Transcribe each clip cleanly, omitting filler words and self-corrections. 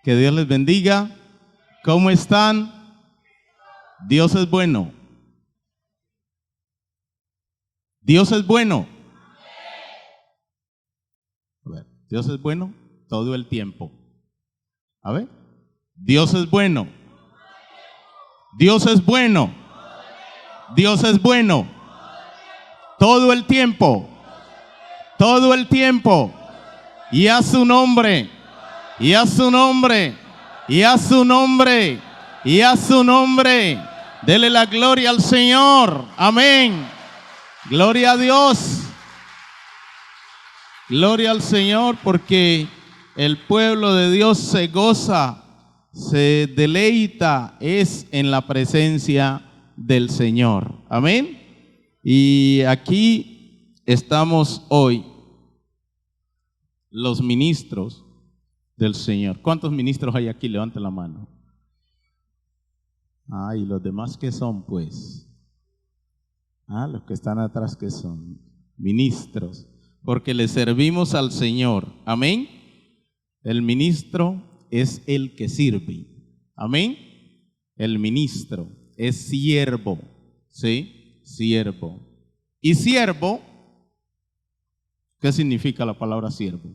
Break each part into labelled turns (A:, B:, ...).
A: Que Dios les bendiga. ¿Cómo están? Dios es bueno. Dios es bueno. A ver, Dios es bueno todo el tiempo. A ver, Dios es bueno. Dios es bueno. Dios es bueno. Todo el tiempo. Todo el tiempo. Y a su nombre. Y a su nombre. Y a su nombre. Y a su nombre. Dele la gloria al Señor. Amén. Gloria a Dios. Gloria al Señor, porque el pueblo de Dios se goza, se deleita, es en la presencia del Señor. Amén. Y aquí estamos hoy, los ministros del Señor. ¿Cuántos ministros hay aquí? Levanten la mano. ¿Y los demás qué son, pues? Los que están atrás, ¿qué son? Ministros, porque le servimos al Señor. Amén. El ministro es el que sirve. Amén. El ministro es siervo. ¿Sí? Siervo. Y siervo, ¿qué significa la palabra siervo?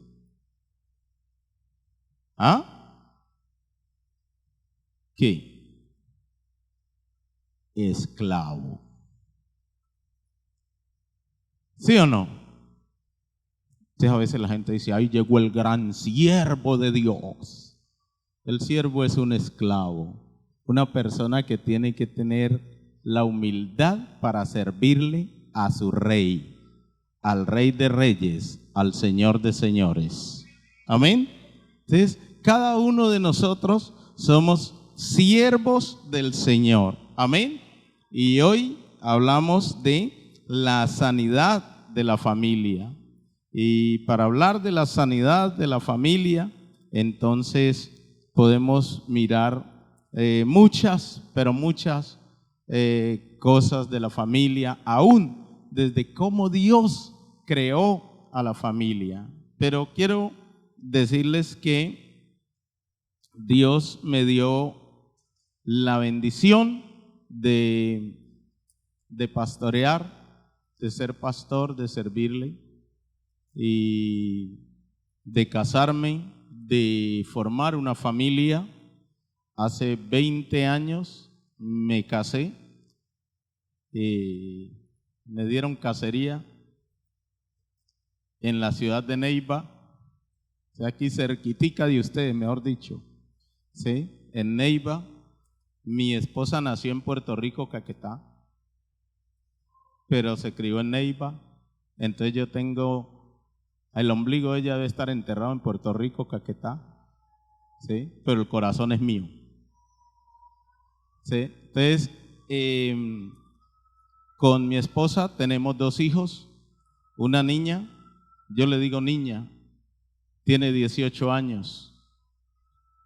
A: ¿Qué? Esclavo. ¿Sí o no? Entonces a veces la gente dice, ahí llegó el gran siervo de Dios. El siervo es un esclavo, una persona que tiene que tener la humildad para servirle a su rey, al Rey de Reyes, al Señor de Señores. Amén. Entonces, cada uno de nosotros somos siervos del Señor. Amén. Y hoy hablamos de la sanidad de la familia. Y para hablar de la sanidad de la familia, entonces podemos mirar muchas cosas de la familia, aún desde cómo Dios creó a la familia. Pero quiero decirles que Dios me dio la bendición de pastorear, de ser pastor, de servirle, y de casarme, de formar una familia. Hace 20 años me casé, me dieron casería en la ciudad de Neiva, o sea, aquí cerquitica de ustedes, mejor dicho, ¿sí? En Neiva. Mi esposa nació en Puerto Rico, Caquetá, pero se crió en Neiva. Entonces yo tengo el ombligo de ella debe estar enterrado en Puerto Rico, Caquetá, ¿sí? Pero el corazón es mío, ¿sí? Entonces, con mi esposa tenemos 2 hijos, una niña, yo le digo niña, tiene 18 años,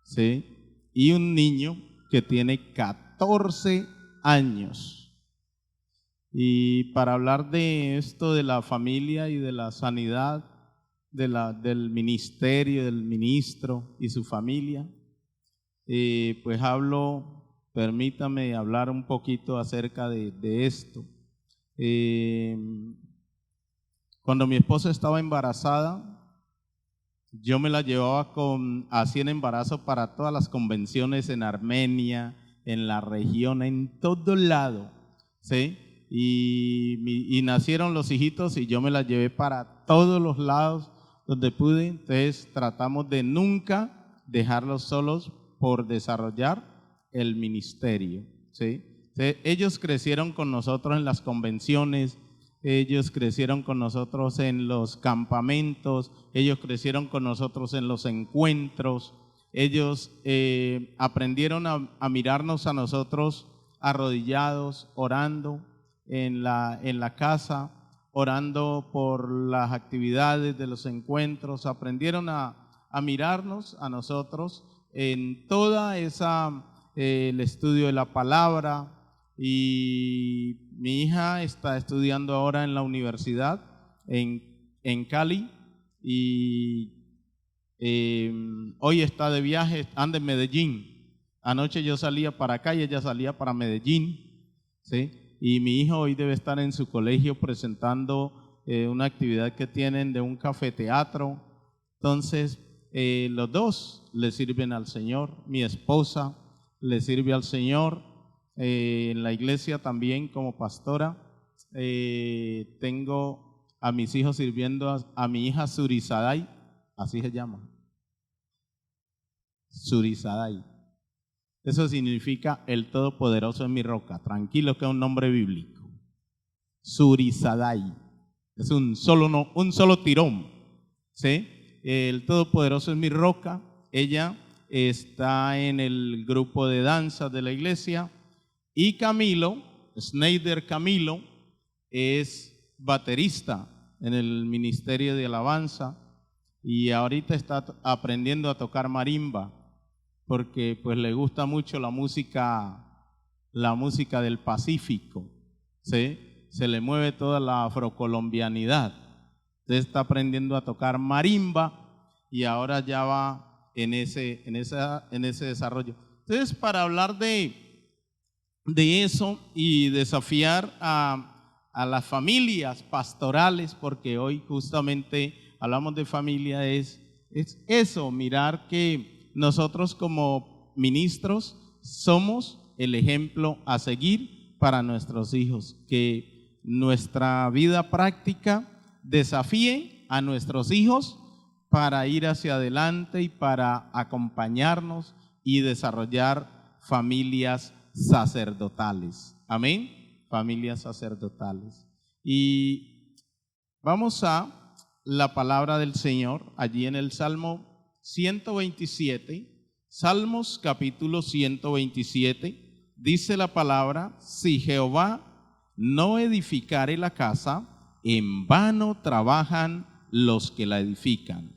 A: ¿sí? Y un niño que tiene 14 años. Y para hablar de esto, de la familia y de la sanidad, del ministerio, del ministro y su familia, pues permítame hablar un poquito acerca de esto. Cuando mi esposa estaba embarazada, yo me la llevaba así en embarazo para todas las convenciones en Armenia, en la región, en todo lado, ¿sí? Y nacieron los hijitos y yo me la llevé para todos los lados donde pude. Entonces tratamos de nunca dejarlos solos por desarrollar el ministerio, ¿sí? Entonces, ellos crecieron con nosotros en las convenciones, ellos crecieron con nosotros en los campamentos, ellos crecieron con nosotros en los encuentros, ellos aprendieron a mirarnos a nosotros arrodillados, orando en la casa, orando por las actividades de los encuentros. Aprendieron a mirarnos a nosotros en toda el estudio de la palabra. Y mi hija está estudiando ahora en la universidad en Cali, y hoy está de viaje, anda en Medellín. Anoche yo salía para acá y ella salía para Medellín, ¿sí? Y mi hijo hoy debe estar en su colegio presentando una actividad que tienen de un cafeteatro. Entonces, los dos le sirven al Señor. Mi esposa le sirve al Señor. En la iglesia también como pastora. Tengo a mis hijos sirviendo a mi hija Surisadai, así se llama. Surisadai. Eso significa el Todopoderoso es mi roca. Tranquilo que es un nombre bíblico. Surisadai. Es un solo tirón. ¿Sí? El Todopoderoso es mi roca. Ella está en el grupo de danza de la iglesia. Y Camilo, Schneider Camilo, es baterista en el ministerio de alabanza. Y ahorita está aprendiendo a tocar marimba, porque pues le gusta mucho la música del Pacífico, ¿sí? Se le mueve toda la afrocolombianidad. Entonces está aprendiendo a tocar marimba y ahora ya va en ese desarrollo. Entonces, para hablar de eso y desafiar a las familias pastorales, porque hoy justamente hablamos de familia, es eso, mirar que nosotros como ministros somos el ejemplo a seguir para nuestros hijos, que nuestra vida práctica desafíe a nuestros hijos para ir hacia adelante y para acompañarnos y desarrollar familias sacerdotales. Amén. Familias sacerdotales. Y vamos a la palabra del Señor allí en el Salmo 127, Salmos capítulo 127, dice la palabra: si Jehová no edificare la casa, en vano trabajan los que la edifican.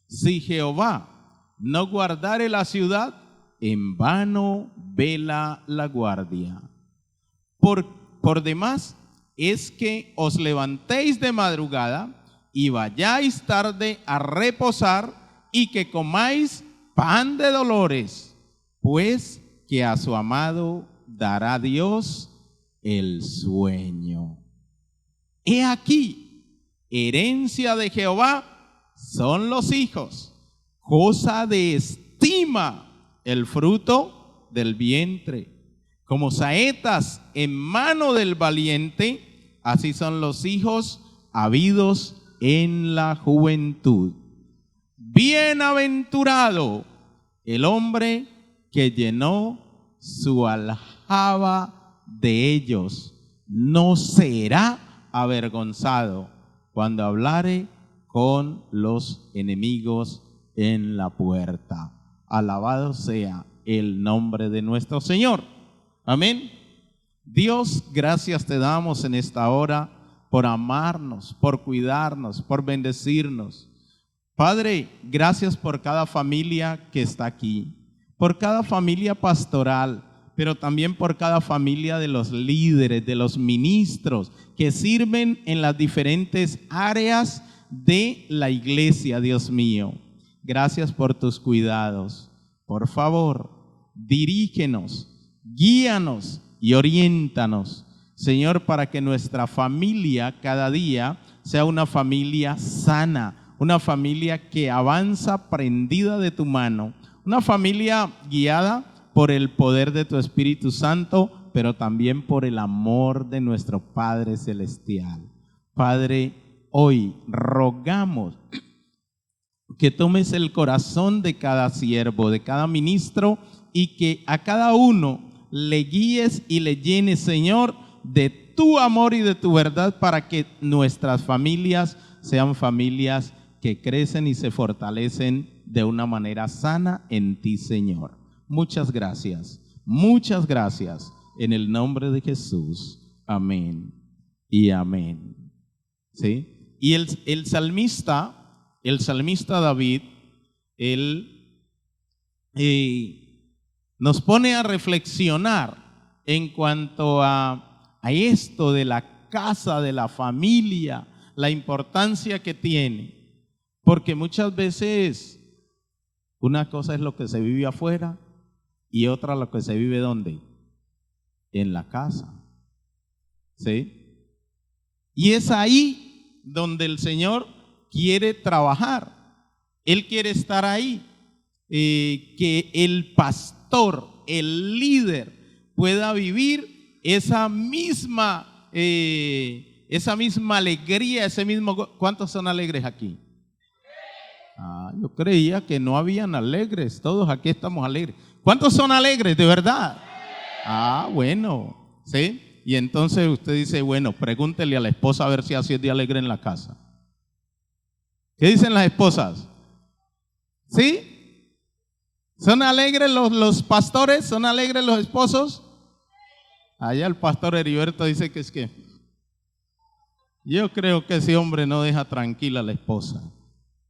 A: Si Jehová no guardare la ciudad, en vano vela la guardia. Por demás es que os levantéis de madrugada y vayáis tarde a reposar, y que comáis pan de dolores, pues que a su amado dará Dios el sueño. He aquí, herencia de Jehová son los hijos, cosa de estima el fruto del vientre. Como saetas en mano del valiente, así son los hijos habidos en la juventud. Bienaventurado el hombre que llenó su aljaba de ellos, no será avergonzado cuando hablare con los enemigos en la puerta. Alabado sea el nombre de nuestro Señor. Amén. Dios, gracias te damos en esta hora por amarnos, por cuidarnos, por bendecirnos. Padre, gracias por cada familia que está aquí, por cada familia pastoral, pero también por cada familia de los líderes, de los ministros que sirven en las diferentes áreas de la iglesia, Dios mío. Gracias por tus cuidados. Por favor, dirígenos, guíanos y oriéntanos, Señor, para que nuestra familia cada día sea una familia sana, una familia que avanza prendida de tu mano, una familia guiada por el poder de tu Espíritu Santo, pero también por el amor de nuestro Padre Celestial. Padre, hoy rogamos que tomes el corazón de cada siervo, de cada ministro, y que a cada uno le guíes y le llenes, Señor, de tu amor y de tu verdad, para que nuestras familias sean familias que crecen y se fortalecen de una manera sana en ti, Señor. Muchas gracias en el nombre de Jesús. Amén y amén. ¿Sí? Y el salmista David, él nos pone a reflexionar en cuanto a esto de la casa, de la familia, la importancia que tiene. Porque muchas veces Una cosa es lo que se vive afuera y otra lo que se vive ¿dónde? En la casa. ¿Sí? Y es ahí donde el Señor quiere trabajar. Él quiere estar ahí. Que el pastor, el líder, pueda vivir esa misma alegría, ese mismo. ¿Cuántos son alegres aquí? Yo creía que no habían alegres. Todos aquí estamos alegres. ¿Cuántos son alegres de verdad? Bueno, ¿sí? Y entonces usted dice, bueno, pregúntele a la esposa a ver si así es de alegre en la casa. ¿Qué dicen las esposas? ¿Sí? ¿Son alegres los pastores? ¿Son alegres los esposos? Allá el pastor Heriberto dice que es que yo creo que ese hombre no deja tranquila a la esposa.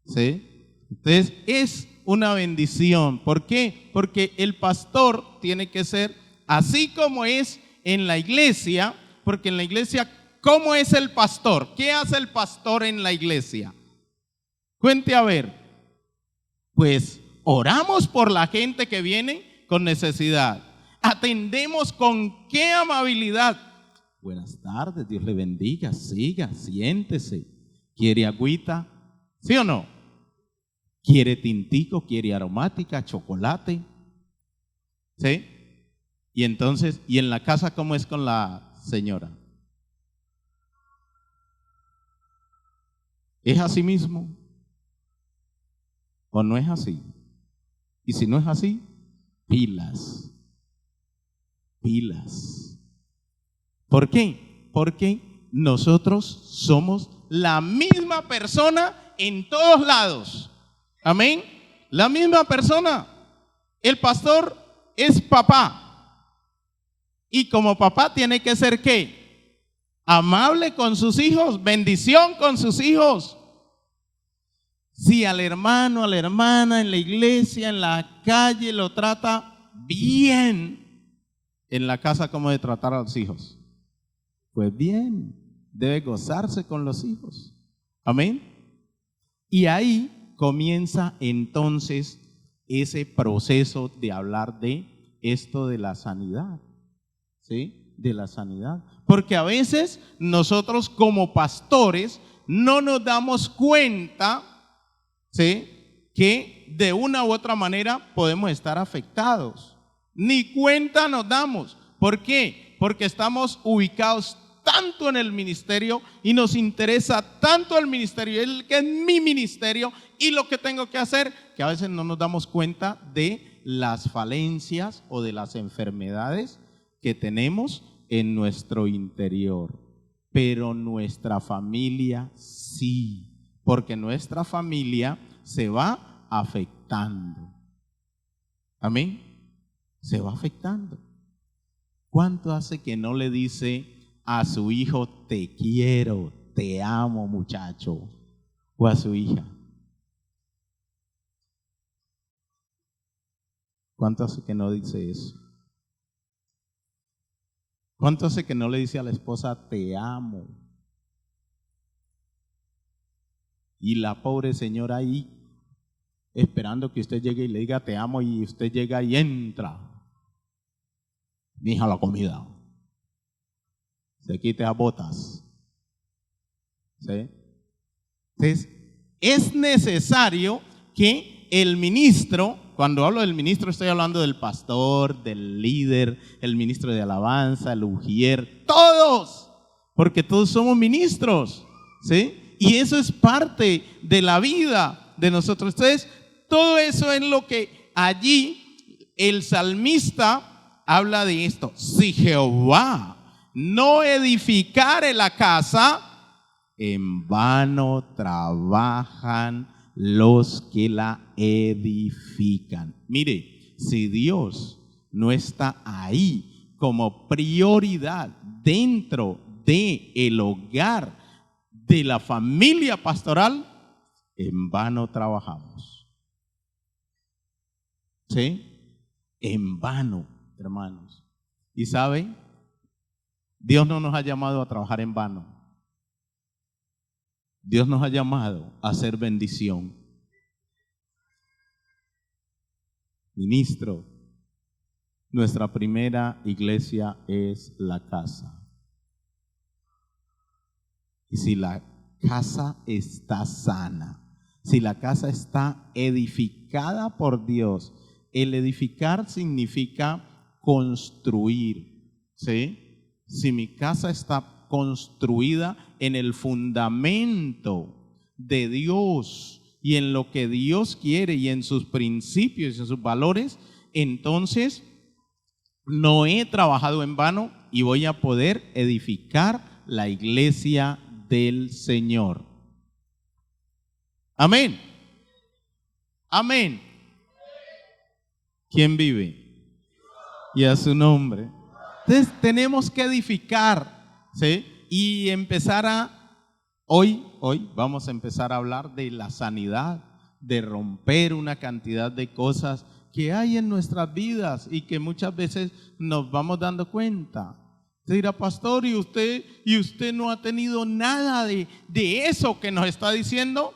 A: ¿Sí? Entonces es una bendición. ¿Por qué? Porque el pastor tiene que ser así como es en la iglesia, porque en la iglesia, ¿cómo es el pastor? ¿Qué hace el pastor en la iglesia? Cuente a ver. Pues oramos por la gente que viene con necesidad. Atendemos con qué amabilidad. Buenas tardes, Dios le bendiga, siga, siéntese. ¿Quiere agüita? ¿Sí o no? ¿Quiere tintico? ¿Quiere aromática? ¿Chocolate? ¿Sí? Y entonces, ¿y en la casa cómo es con la señora? ¿Es así mismo? ¿O no es así? Y si no es así, pilas. Pilas. ¿Por qué? Porque nosotros somos la misma persona en todos lados. Amén. La misma persona. El pastor es papá. Y como papá tiene que ser ¿qué? Amable con sus hijos, bendición con sus hijos. Si al hermano, a la hermana, en la iglesia, en la calle lo trata bien, en la casa ¿cómo debe tratar a los hijos? Pues bien, debe gozarse con los hijos. Amén. Y ahí comienza entonces ese proceso de hablar de esto de la sanidad. ¿Sí? De la sanidad. Porque a veces nosotros como pastores no nos damos cuenta, ¿sí?, que de una u otra manera podemos estar afectados. Ni cuenta nos damos. ¿Por qué? Porque estamos ubicados tanto en el ministerio y nos interesa tanto el ministerio, el que es mi ministerio y lo que tengo que hacer, que a veces no nos damos cuenta de las falencias o de las enfermedades que tenemos en nuestro interior. Pero nuestra familia sí, porque nuestra familia se va afectando. Amén. Se va afectando. ¿Cuánto hace que no le dice a su hijo te quiero, te amo, muchacho? O a su hija. ¿Cuánto hace que no dice eso? ¿Cuánto hace que no le dice a la esposa te amo? Y la pobre señora ahí esperando que usted llegue y le diga te amo, y usted llega y entra. Mija, la comida. Se quite las botas. ¿Sí? Entonces, es necesario que el ministro, cuando hablo del ministro estoy hablando del pastor, del líder, el ministro de alabanza, el ujier, todos, porque todos somos ministros, ¿sí? Y eso es parte de la vida de nosotros. Entonces, todo eso es lo que allí el salmista habla de esto. Si Jehová no edificare la casa, en vano trabajan los que la edifican. Mire, si Dios no está ahí como prioridad dentro del hogar de la familia pastoral, en vano trabajamos. ¿Sí? En vano, hermanos. Y sabe, Dios no nos ha llamado a trabajar en vano. Dios nos ha llamado a hacer bendición. ministro, nuestra primera iglesia es la casa. Y si la casa está sana, si la casa está edificada por Dios, el edificar significa construir, ¿sí? Si mi casa está construida en el fundamento de Dios y en lo que Dios quiere y en sus principios y en sus valores, entonces no he trabajado en vano y voy a poder edificar la iglesia del Señor. Amén. Amén. ¿Quién vive? Y a su nombre. Entonces tenemos que edificar, ¿sí? Y hoy vamos a empezar a hablar de la sanidad, de romper una cantidad de cosas que hay en nuestras vidas y que muchas veces nos vamos dando cuenta. Usted dirá, pastor, ¿y usted no ha tenido nada de eso que nos está diciendo?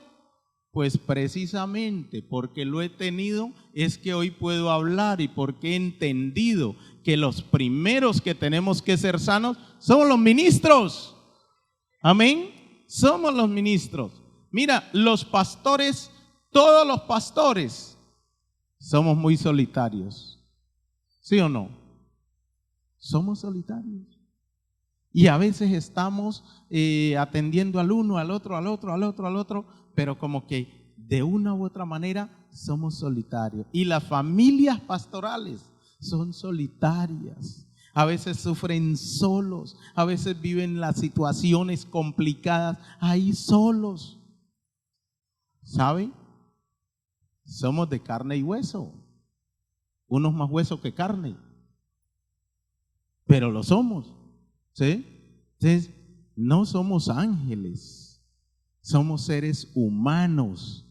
A: Pues precisamente porque lo he tenido es que hoy puedo hablar, y porque he entendido que los primeros que tenemos que ser sanos somos los ministros. Amén. Somos los ministros. Mira, los pastores, todos los pastores somos muy solitarios. ¿Sí o no? Somos solitarios. Y a veces estamos atendiendo al uno, al otro, pero como que de una u otra manera somos solitarios. Y las familias pastorales son solitarias. A veces sufren solos, a veces viven las situaciones complicadas ahí solos. ¿Saben? Somos de carne y hueso. Unos más hueso que carne. Pero lo somos. ¿Sí? Entonces, no somos ángeles, somos seres humanos,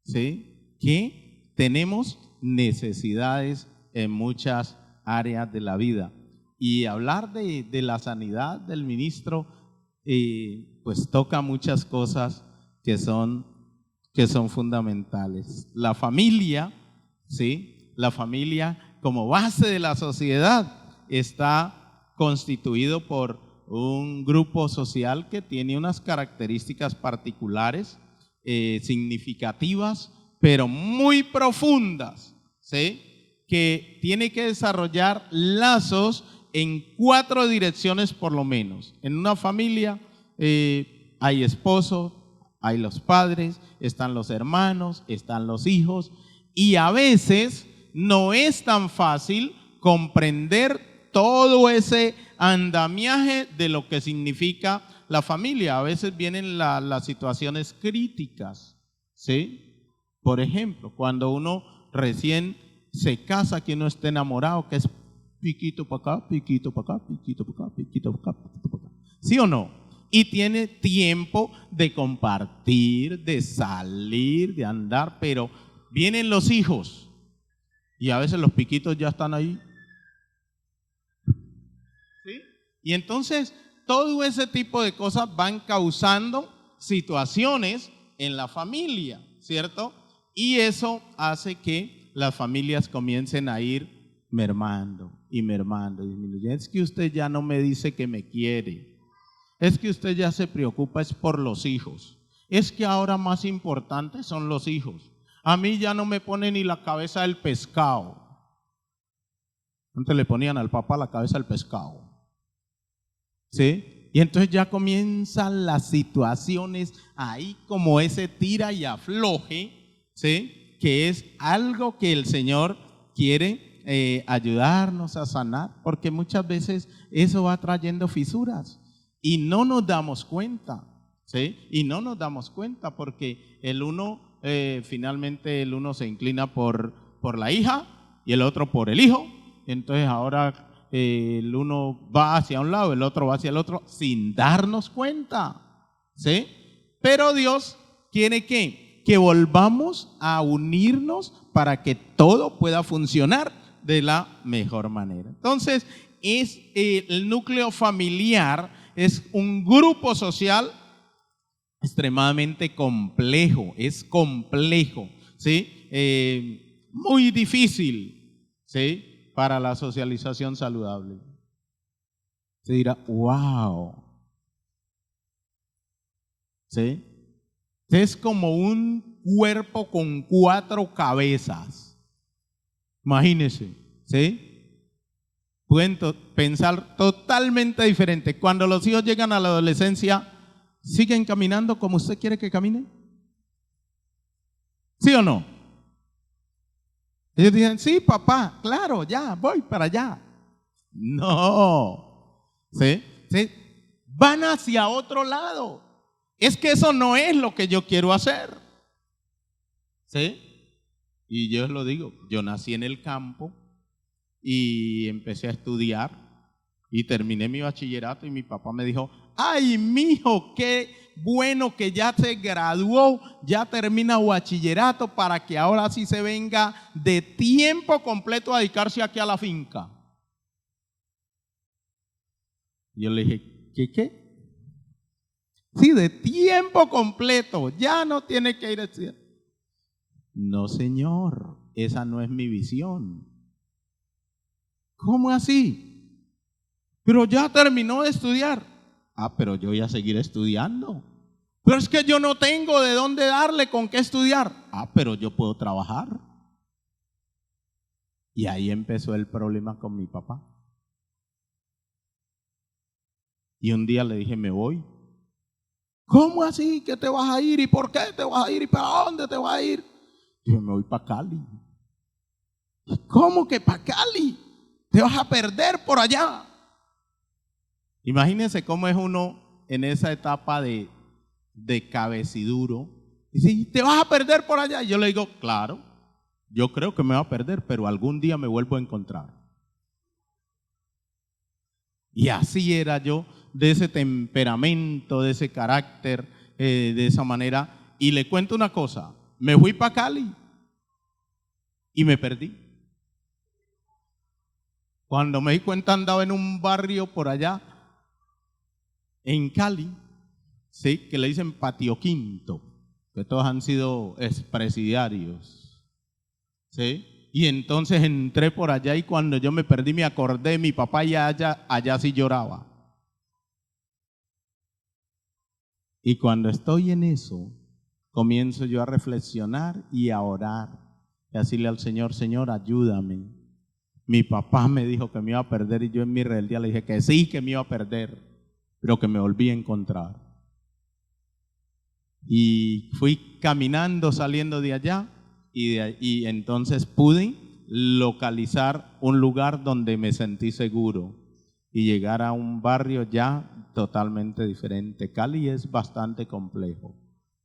A: ¿sí? Que tenemos necesidades en muchas áreas de la vida. Y hablar de la sanidad del ministro, pues toca muchas cosas que son fundamentales. La familia, ¿sí? La familia como base de la sociedad está constituido por un grupo social que tiene unas características particulares, significativas, pero muy profundas, ¿sí? Que tiene que desarrollar lazos en 4 direcciones por lo menos. En una familia hay esposo, hay los padres, están los hermanos, están los hijos, y a veces no es tan fácil comprender todo ese andamiaje de lo que significa la familia. A veces vienen las situaciones críticas, ¿sí? Por ejemplo, cuando uno recién se casa, que uno está enamorado, que es piquito para acá, piquito para acá, piquito para acá, piquito para acá, piquito para acá. ¿Sí o no? Y tiene tiempo de compartir, de salir, de andar, pero vienen los hijos y a veces los piquitos ya están ahí. ¿Sí? Y entonces todo ese tipo de cosas van causando situaciones en la familia, ¿cierto? Y eso hace que las familias comiencen a ir mermando y mermando y disminuyendo. Es que usted ya no me dice que me quiere, es que usted ya se preocupa es por los hijos, es que ahora más importantes son los hijos. A mí ya no me pone ni la cabeza del pescado. Antes le ponían al papá la cabeza del pescado. ¿Sí? Y entonces ya comienzan las situaciones ahí como ese tira y afloje, ¿sí? Que es algo que el Señor quiere ayudarnos a sanar, porque muchas veces eso va trayendo fisuras y no nos damos cuenta, ¿sí? Y no nos damos cuenta porque el uno, finalmente el uno se inclina por la hija y el otro por el hijo. Entonces ahora el uno va hacia un lado, el otro va hacia el otro, sin darnos cuenta, ¿sí? Pero Dios quiere que volvamos a unirnos para que todo pueda funcionar de la mejor manera. Entonces, el núcleo familiar es un grupo social extremadamente complejo, es complejo, ¿sí? muy difícil, ¿sí?, para la socialización saludable. Se dirá, wow, ¿sí? Es como un cuerpo con 4 cabezas. Imagínense, ¿sí? Pueden pensar totalmente diferente. Cuando los hijos llegan a la adolescencia, ¿siguen caminando como usted quiere que camine? ¿Sí o no? Ellos dicen, sí, papá, claro, ya, voy para allá. No, ¿sí? ¿Sí? Van hacia otro lado. Es que eso no es lo que yo quiero hacer, ¿sí? Y yo lo digo, yo nací en el campo y empecé a estudiar y terminé mi bachillerato y mi papá me dijo, ay, mijo, qué bueno que ya se graduó, ya termina bachillerato para que ahora sí se venga de tiempo completo a dedicarse aquí a la finca. Yo le dije, ¿qué? Sí, de tiempo completo, ya no tiene que ir a estudiar. No, señor, esa no es mi visión. ¿Cómo así? Pero ya terminó de estudiar. Ah, pero yo voy a seguir estudiando. Pero es que yo no tengo de dónde darle, con qué estudiar. Ah, pero yo puedo trabajar. Y ahí empezó el problema con mi papá. Y un día le dije, me voy. ¿Cómo así? ¿Que te vas a ir? ¿Y por qué te vas a ir? ¿Y para dónde te vas a ir? Yo me voy para Cali. ¿Cómo que para Cali? Te vas a perder por allá. Imagínense cómo es uno en esa etapa de cabeciduro. Y si te vas a perder por allá, yo le digo, claro, yo creo que me va a perder, pero algún día me vuelvo a encontrar. Y así era yo, de ese temperamento, de ese carácter, de esa manera. Y le cuento una cosa, me fui para Cali y me perdí. Cuando me di cuenta andaba en un barrio por allá, en Cali, sí, que le dicen Patio Quinto, que todos han sido expresidiarios, ¿sí? Y entonces entré por allá y cuando yo me perdí me acordé de mi papá y allá sí lloraba. Y cuando estoy en eso, comienzo yo a reflexionar y a orar y a decirle al Señor, Señor, ayúdame. Mi papá me dijo que me iba a perder y yo en mi rebeldía le dije que sí, que me iba a perder, pero que me volví a encontrar. Y fui caminando, saliendo de allá y entonces pude localizar un lugar donde me sentí seguro y llegar a un barrio ya totalmente diferente. Cali es bastante complejo,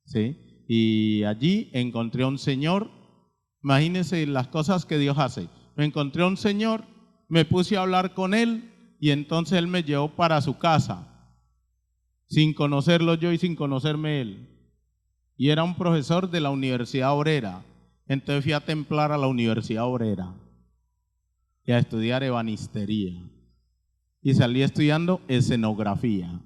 A: ¿sí? Y allí encontré a un señor, imagínense las cosas que Dios hace. Me encontré a un señor, me puse a hablar con él y entonces él me llevó para su casa, sin conocerlo yo y sin conocerme él. Y era un profesor de la Universidad Obrera. Entonces fui a templar a la Universidad Obrera y a estudiar ebanistería. Y salí estudiando escenografía.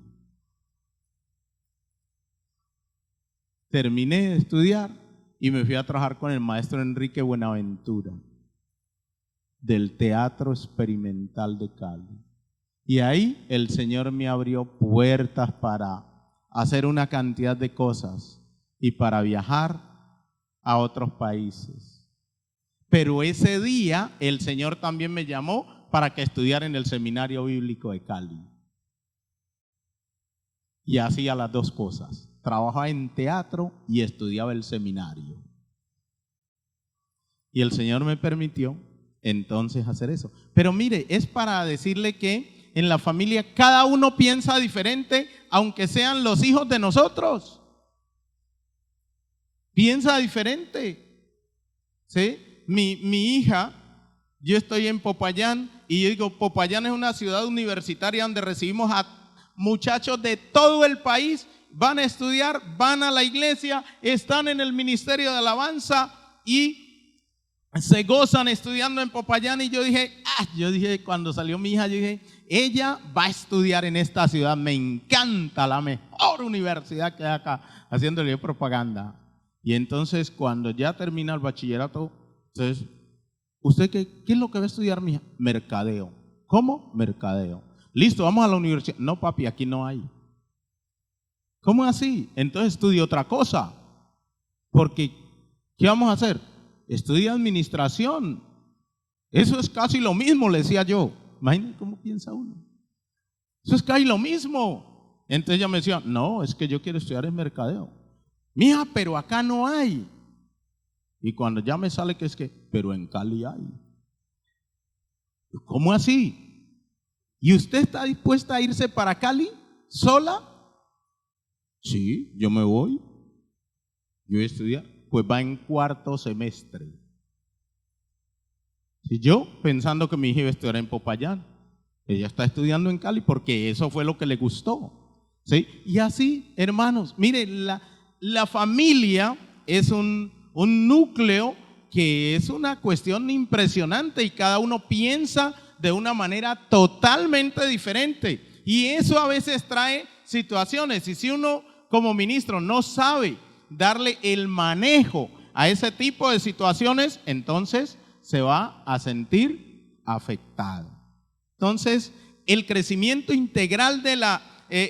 A: Terminé de estudiar y me fui a trabajar con el maestro Enrique Buenaventura del Teatro Experimental de Cali. Y ahí el Señor me abrió puertas para hacer una cantidad de cosas y para viajar a otros países. Pero ese día el Señor también me llamó para que estudiara en el Seminario Bíblico de Cali. Y hacía las dos cosas. Trabajaba en teatro y estudiaba el seminario. Y el Señor me permitió entonces hacer eso. Pero mire, es para decirle que en la familia cada uno piensa diferente, aunque sean los hijos de nosotros. Piensa diferente, ¿sí? Mi hija, yo estoy en Popayán y yo digo, Popayán es una ciudad universitaria donde recibimos a muchachos de todo el país, van a estudiar, van a la iglesia, están en el ministerio de alabanza y se gozan estudiando en Popayán. Y yo dije cuando salió mi hija, yo dije, ella va a estudiar en esta ciudad, me encanta, la mejor universidad que hay acá, haciéndole propaganda. Y entonces cuando ya termina el bachillerato, Entonces, ¿usted qué es lo que va a estudiar, mija? Mercadeo. ¿Cómo? Mercadeo. Listo, vamos a la universidad. No, papi, aquí no hay. ¿Cómo así? Entonces estudie otra cosa. Porque, ¿qué vamos a hacer? Estudia administración. Eso es casi lo mismo, le decía yo. Imagínense cómo piensa uno. Eso es casi lo mismo. Entonces ella me decía, no, es que yo quiero estudiar en mercadeo. Mija, pero acá no hay. Y cuando ya me sale que es que, pero en Cali hay. ¿Cómo así? ¿Y usted está dispuesta a irse para Cali sola? Sí, yo me voy. Yo voy a estudiar. Pues va en cuarto semestre. Y yo pensando que mi hija iba a estudiar en Popayán. Ella está estudiando en Cali porque eso fue lo que le gustó. ¿Sí? Y así, hermanos, mire, la familia es un núcleo que es una cuestión impresionante y cada uno piensa de una manera totalmente diferente. Y eso a veces trae situaciones. Y si uno como ministro no sabe darle el manejo a ese tipo de situaciones, entonces se va a sentir afectado. Entonces, el crecimiento integral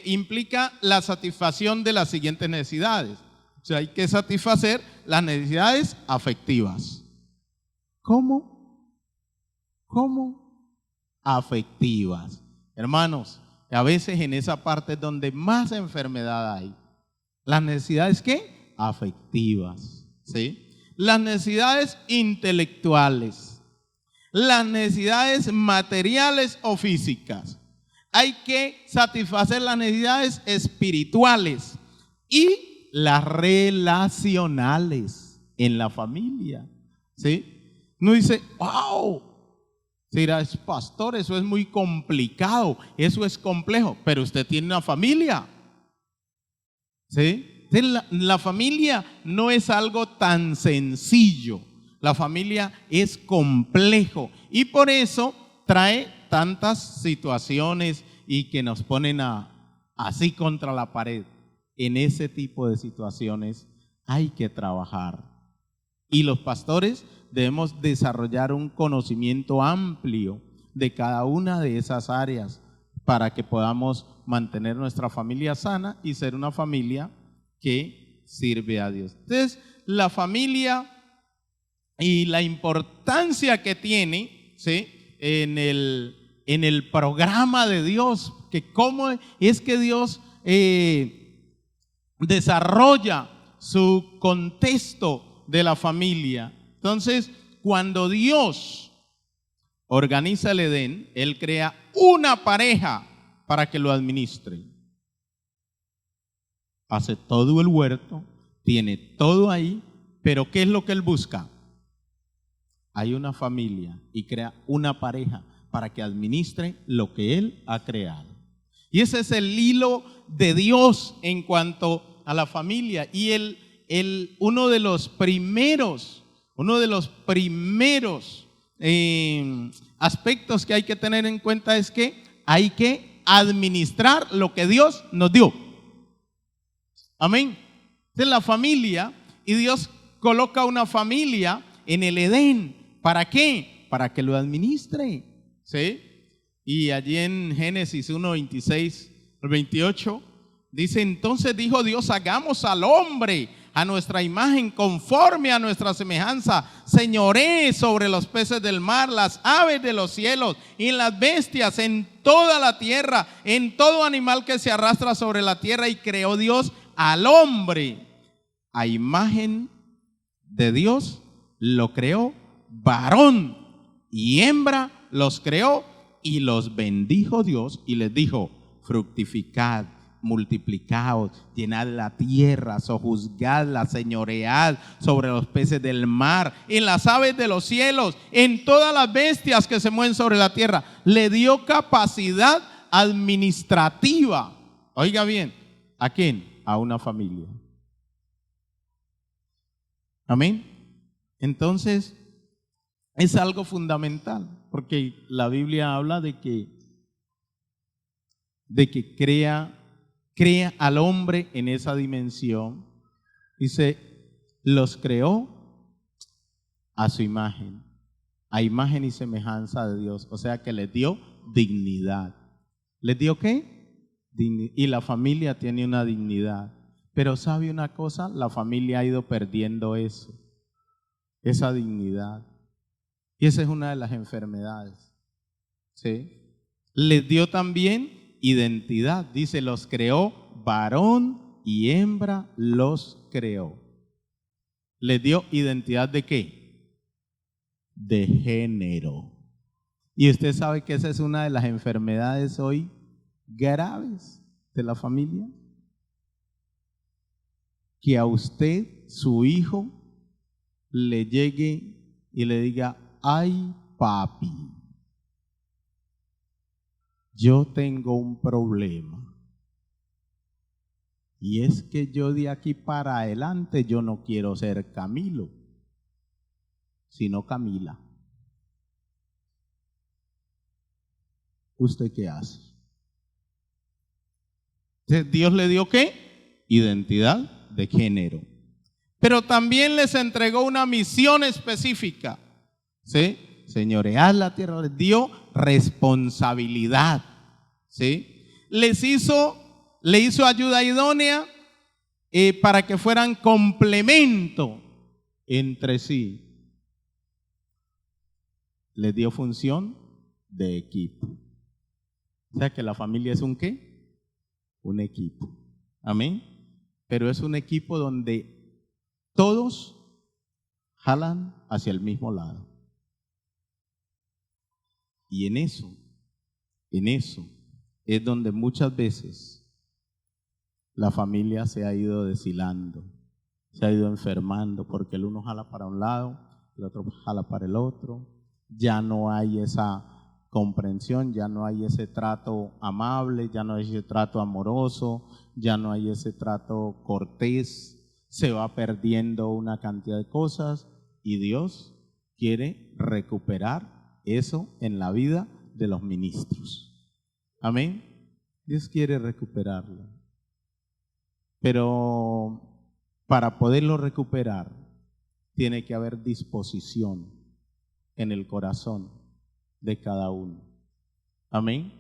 A: implica la satisfacción de las siguientes necesidades. O sea, hay que satisfacer las necesidades afectivas. ¿Cómo? Afectivas. Hermanos, a veces en esa parte es donde más enfermedad hay. Las necesidades, ¿qué? Afectivas. ¿Sí? Las necesidades intelectuales. Las necesidades materiales o físicas. Hay que satisfacer las necesidades espirituales y las relacionales en la familia. ¿Sí? Uno dice, wow, dirá, es pastor, eso es muy complicado, eso es complejo, pero usted tiene una familia. ¿Sí? La familia no es algo tan sencillo. La familia es complejo y por eso trae tantas situaciones y que nos ponen así contra la pared. En ese tipo de situaciones hay que trabajar. Y los pastores debemos desarrollar un conocimiento amplio de cada una de esas áreas para que podamos mantener nuestra familia sana y ser una familia que sirve a Dios. Entonces, la familia y la importancia que tiene, ¿sí?, en el programa de Dios, que cómo es que Dios desarrolla su contexto de la familia. Entonces, cuando Dios organiza el Edén, Él crea una pareja para que lo administre. Hace todo el huerto, tiene todo ahí, pero ¿qué es lo que Él busca? Hay una familia y crea una pareja para que administre lo que Él ha creado. Y ese es el hilo de Dios en cuanto a la familia. Y uno de los primeros aspectos que hay que tener en cuenta es que hay que administrar lo que Dios nos dio. Amén. Es la familia, y Dios coloca una familia en el Edén. ¿Para qué? Para que lo administre. ¿Sí? Y allí en Génesis 1, 26 al 28 dice: entonces dijo Dios, hagamos al hombre a nuestra imagen, conforme a nuestra semejanza, señoree sobre los peces del mar, las aves de los cielos y las bestias en toda la tierra, en todo animal que se arrastra sobre la tierra. Y creó Dios al hombre, a imagen de Dios lo creó, varón y hembra los creó, y los bendijo Dios y les dijo: fructificad, multiplicaos, llenad la tierra, sojuzgadla, señoread sobre los peces del mar, en las aves de los cielos, en todas las bestias que se mueven sobre la tierra. Le dio capacidad administrativa. Oiga bien, ¿a quién? A una familia. Amén. Entonces, es algo fundamental, porque la Biblia habla de que crea al hombre en esa dimensión. Dice, los creó a su imagen, a imagen y semejanza de Dios. O sea que les dio dignidad. ¿Les dio qué? Y la familia tiene una dignidad. Pero ¿sabe una cosa? La familia ha ido perdiendo eso, esa dignidad. Y esa es una de las enfermedades. ¿Sí? Les dio también identidad. Dice, los creó varón y hembra los creó. ¿Les dio identidad de qué? De género. Y usted sabe que esa es una de las enfermedades hoy graves de la familia. Que a usted, su hijo, le llegue y le diga, ay papi, yo tengo un problema. Y es que yo de aquí para adelante yo no quiero ser Camilo, sino Camila. ¿Usted qué hace? Dios le dio ¿qué? Identidad de género. Pero también les entregó una misión específica. ¿Sí? Señorear la tierra, les dio responsabilidad. ¿Sí? Le hizo ayuda idónea para que fueran complemento entre sí. Les dio función de equipo. O sea que la familia es un ¿qué? Un equipo. Amén. Pero es un equipo donde todos jalan hacia el mismo lado. Y en eso es donde muchas veces la familia se ha ido deshilando, se ha ido enfermando, porque el uno jala para un lado, el otro jala para el otro. Ya no hay esa comprensión, ya no hay ese trato amable, ya no hay ese trato amoroso, ya no hay ese trato cortés. Se va perdiendo una cantidad de cosas y Dios quiere recuperar eso en la vida de los ministros. Amén. Dios quiere recuperarlo. Pero para poderlo recuperar, tiene que haber disposición en el corazón de cada uno. Amén.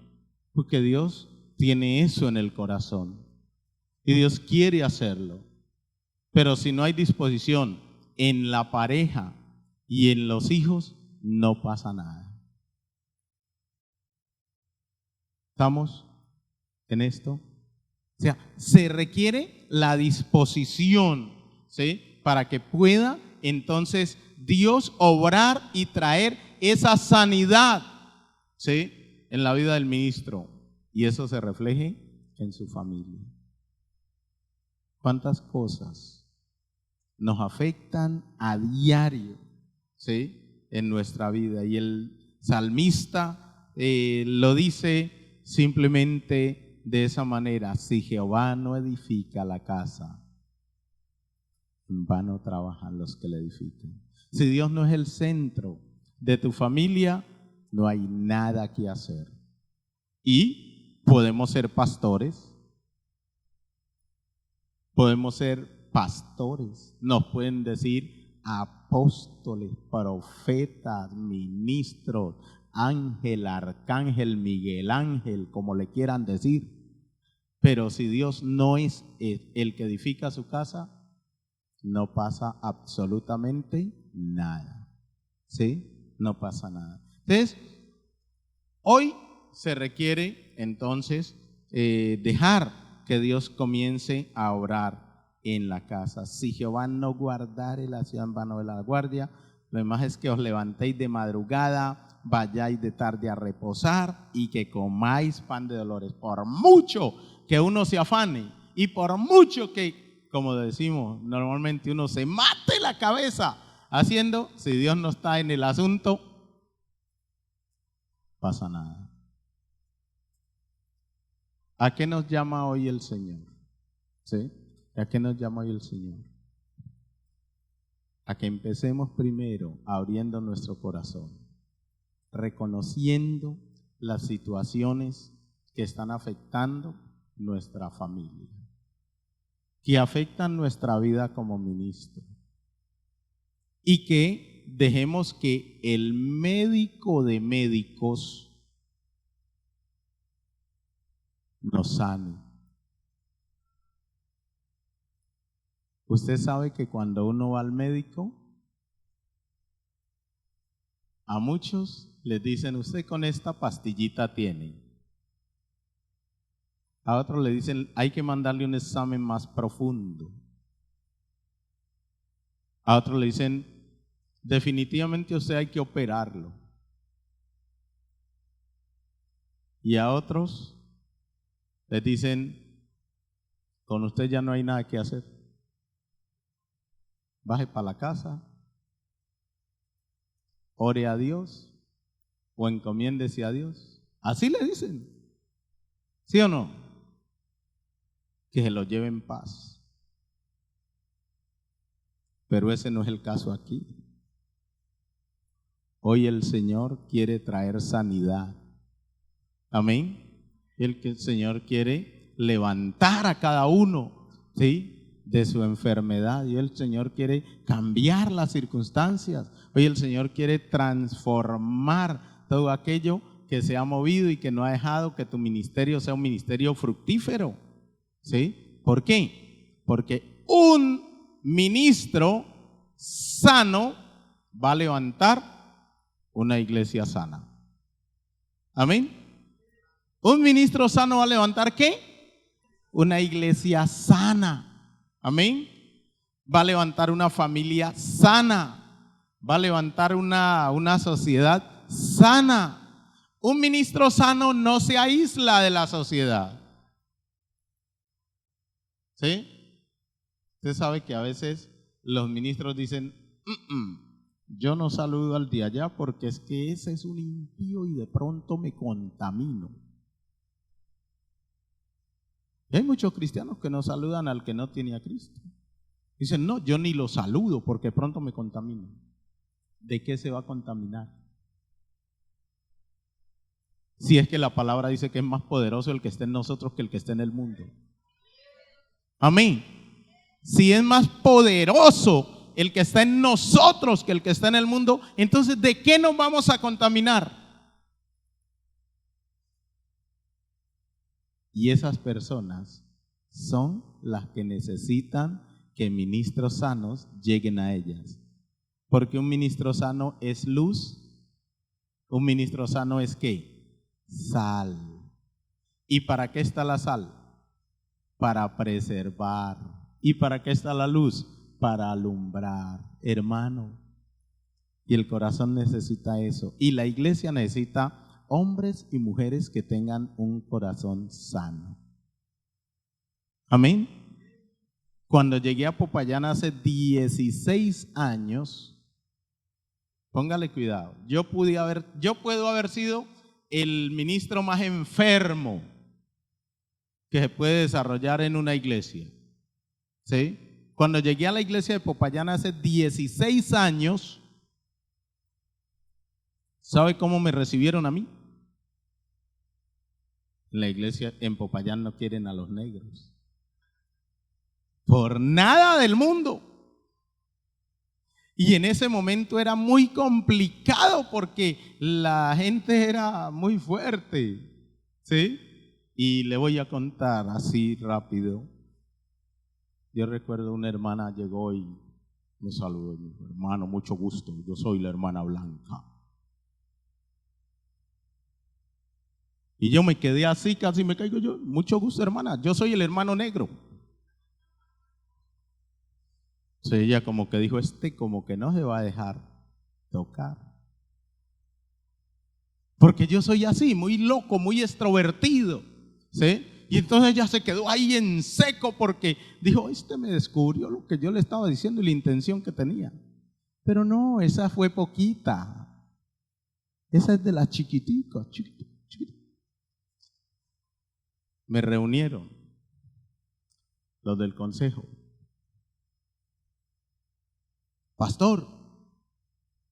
A: Porque Dios tiene eso en el corazón. Y Dios quiere hacerlo. Pero si no hay disposición en la pareja y en los hijos, no pasa nada. ¿Estamos en esto? O sea, se requiere la disposición, ¿sí? Para que pueda entonces Dios obrar y traer esa sanidad, ¿sí? En la vida del ministro. Y eso se refleje en su familia. ¿Cuántas cosas nos afectan a diario, ¿sí? En nuestra vida? Y el salmista lo dice simplemente de esa manera: si Jehová no edifica la casa, en vano trabajan los que la edifican. Si Dios no es el centro de tu familia, no hay nada que hacer. Y podemos ser pastores, nos pueden decir apóstoles, profetas, ministros, ángel, arcángel, Miguel Ángel, como le quieran decir. Pero si Dios no es el que edifica su casa, no pasa absolutamente nada. ¿Sí? No pasa nada. Entonces, hoy se requiere entonces dejar que Dios comience a obrar en la casa. Si Jehová no guardare la ciudad, en vano vela la guardia. Lo demás es que os levantéis de madrugada, vayáis de tarde a reposar y que comáis pan de dolores. Por mucho que uno se afane y por mucho que, como decimos normalmente, uno se mate la cabeza haciendo, si Dios no está en el asunto, pasa nada. ¿A qué nos llama hoy el Señor? ¿Sí? ¿A qué nos llama hoy el Señor? A que empecemos primero abriendo nuestro corazón, reconociendo las situaciones que están afectando nuestra familia, que afectan nuestra vida como ministro, y que dejemos que el médico de médicos nos sane. Usted sabe que cuando uno va al médico, a muchos les dicen, usted con esta pastillita tiene. A otros le dicen, hay que mandarle un examen más profundo. A otros le dicen, definitivamente usted hay que operarlo. Y a otros les dicen, con usted ya no hay nada que hacer. Baje para la casa, ore a Dios o encomiéndese a Dios. Así le dicen. ¿Sí o no? Que se lo lleve en paz. Pero ese no es el caso aquí. Hoy el Señor quiere traer sanidad. Amén. El Señor quiere levantar a cada uno, ¿sí?, de su enfermedad. Y el Señor quiere cambiar las circunstancias. Hoy el Señor quiere transformar todo aquello que se ha movido y que no ha dejado que tu ministerio sea un ministerio fructífero. ¿Sí? ¿Por qué? Porque un ministro sano va a levantar una iglesia sana. Amén. Un ministro sano va a levantar ¿qué? Una iglesia sana. Amén. Va a levantar una familia sana. Va a levantar una sociedad sana. Un ministro sano no se aísla de la sociedad. ¿Sí? Usted sabe que a veces los ministros dicen, yo no saludo al de allá porque es que ese es un impío y de pronto me contamino. Y hay muchos cristianos que no saludan al que no tiene a Cristo. Dicen, no, yo ni lo saludo porque de pronto me contamino. ¿De qué se va a contaminar? Si es que la palabra dice que es más poderoso el que esté en nosotros que el que esté en el mundo. Amén. Si es más poderoso el que está en nosotros que el que está en el mundo, entonces ¿de qué nos vamos a contaminar? Y esas personas son las que necesitan que ministros sanos lleguen a ellas. Porque un ministro sano es luz. Un ministro sano es ¿qué? Sal. ¿Y para qué está la sal? Para preservar. ¿Y para qué está la luz? Para alumbrar, hermano. Y el corazón necesita eso. Y la iglesia necesita hombres y mujeres que tengan un corazón sano. Amén. Cuando llegué a Popayán hace 16 años, póngale cuidado, yo puedo haber sido el ministro más enfermo que se puede desarrollar en una iglesia. ¿Sí? Cuando llegué a la iglesia de Popayán hace 16 años, ¿sabe cómo me recibieron a mí? En la iglesia en Popayán no quieren a los negros. Por nada del mundo. Y en ese momento era muy complicado porque la gente era muy fuerte. ¿Sí? Y le voy a contar así rápido. Yo recuerdo una hermana llegó y me saludó y me dijo, hermano, mucho gusto, yo soy la hermana Blanca. Y yo me quedé así, casi me caigo yo, mucho gusto hermana, yo soy el hermano negro. Entonces ella como que dijo, como que no se va a dejar tocar. Porque yo soy así, muy loco, muy extrovertido, ¿sí? Y entonces ella se quedó ahí en seco porque dijo, me descubrió lo que yo le estaba diciendo y la intención que tenía. Pero no, esa fue poquita. Esa es de las chiquiticas, chiquita. Me reunieron los del consejo. Pastor,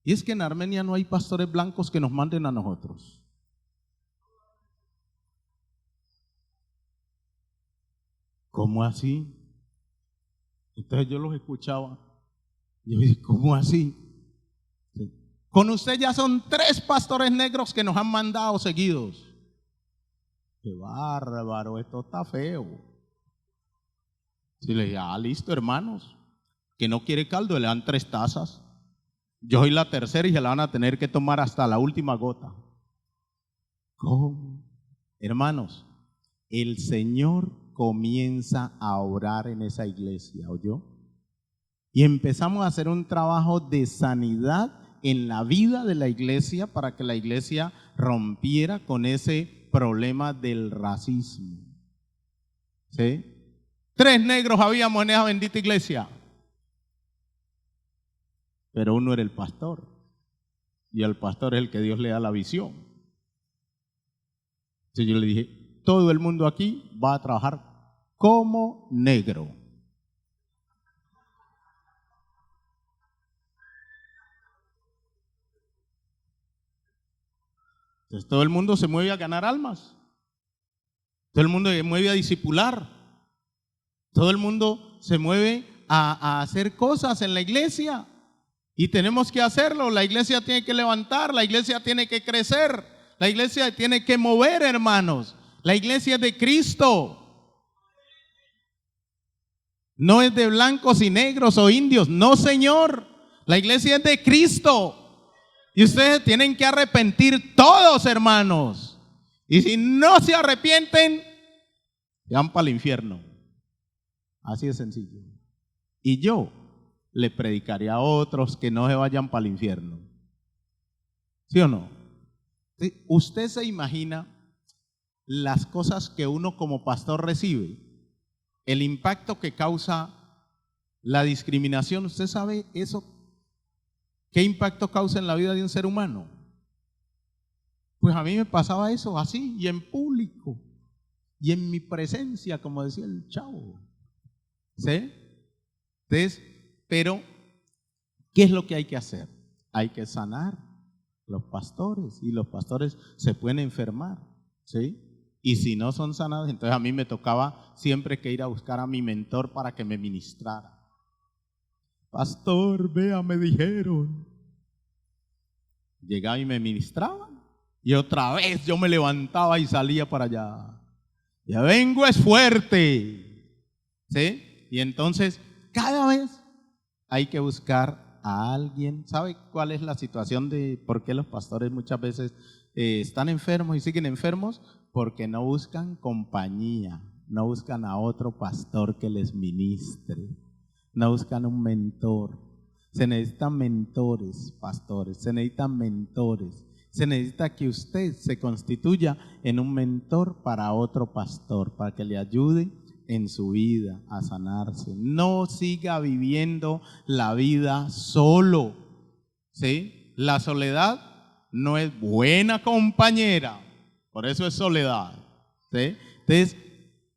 A: y es que en Armenia no hay pastores blancos que nos manden a nosotros. ¿Cómo así? Entonces yo los escuchaba y yo dije, ¿cómo así? Con usted ya son 3 pastores negros que nos han mandado seguidos. Qué bárbaro, esto está feo. Si le dije, listo, hermanos, que no quiere caldo, le dan 3 tazas. Yo soy la tercera y se la van a tener que tomar hasta la última gota. ¿Cómo? Hermanos, el Señor comienza a orar en esa iglesia, ¿oyó? Y empezamos a hacer un trabajo de sanidad en la vida de la iglesia para que la iglesia rompiera con ese problema del racismo. ¿Sí? 3 negros habíamos en esa bendita iglesia, pero uno era el pastor, y el pastor es el que Dios le da la visión. Entonces yo le dije, todo el mundo aquí va a trabajar como negro. Entonces todo el mundo se mueve a ganar almas, todo el mundo se mueve a discipular, todo el mundo se mueve a hacer cosas en la iglesia. Y tenemos que hacerlo. La iglesia tiene que levantar, la iglesia tiene que crecer, la iglesia tiene que mover, hermanos. La iglesia es de Cristo. No es de blancos y negros o indios, no, señor. La iglesia es de Cristo. Y ustedes tienen que arrepentir todos, hermanos. Y si no se arrepienten, se van para el infierno. Así de sencillo. Y yo le predicaré a otros que no se vayan para el infierno. ¿Sí o no? ¿Sí? Usted se imagina las cosas que uno como pastor recibe, el impacto que causa la discriminación. ¿Usted sabe eso? ¿Qué impacto causa en la vida de un ser humano? Pues a mí me pasaba eso así, y en público, y en mi presencia, como decía el chavo. ¿Sí? Entonces, pero, ¿qué es lo que hay que hacer? Hay que sanar los pastores, y los pastores se pueden enfermar, ¿sí? Y si no son sanados, entonces a mí me tocaba siempre que ir a buscar a mi mentor para que me ministrara. Pastor, vea, me dijeron. Llegaba y me ministraban, y otra vez yo me levantaba y salía para allá. Ya vengo, es fuerte, ¿sí? Y entonces, cada vez hay que buscar a alguien. ¿Sabe cuál es la situación de por qué los pastores muchas veces están enfermos y siguen enfermos? Porque no buscan compañía, no buscan a otro pastor que les ministre, no buscan un mentor. Se necesitan mentores, pastores, se necesitan mentores. Se necesita que usted se constituya en un mentor para otro pastor, para que le ayude en su vida a sanarse. No siga viviendo la vida solo, ¿sí? La soledad no es buena compañera, por eso es soledad, ¿sí? Entonces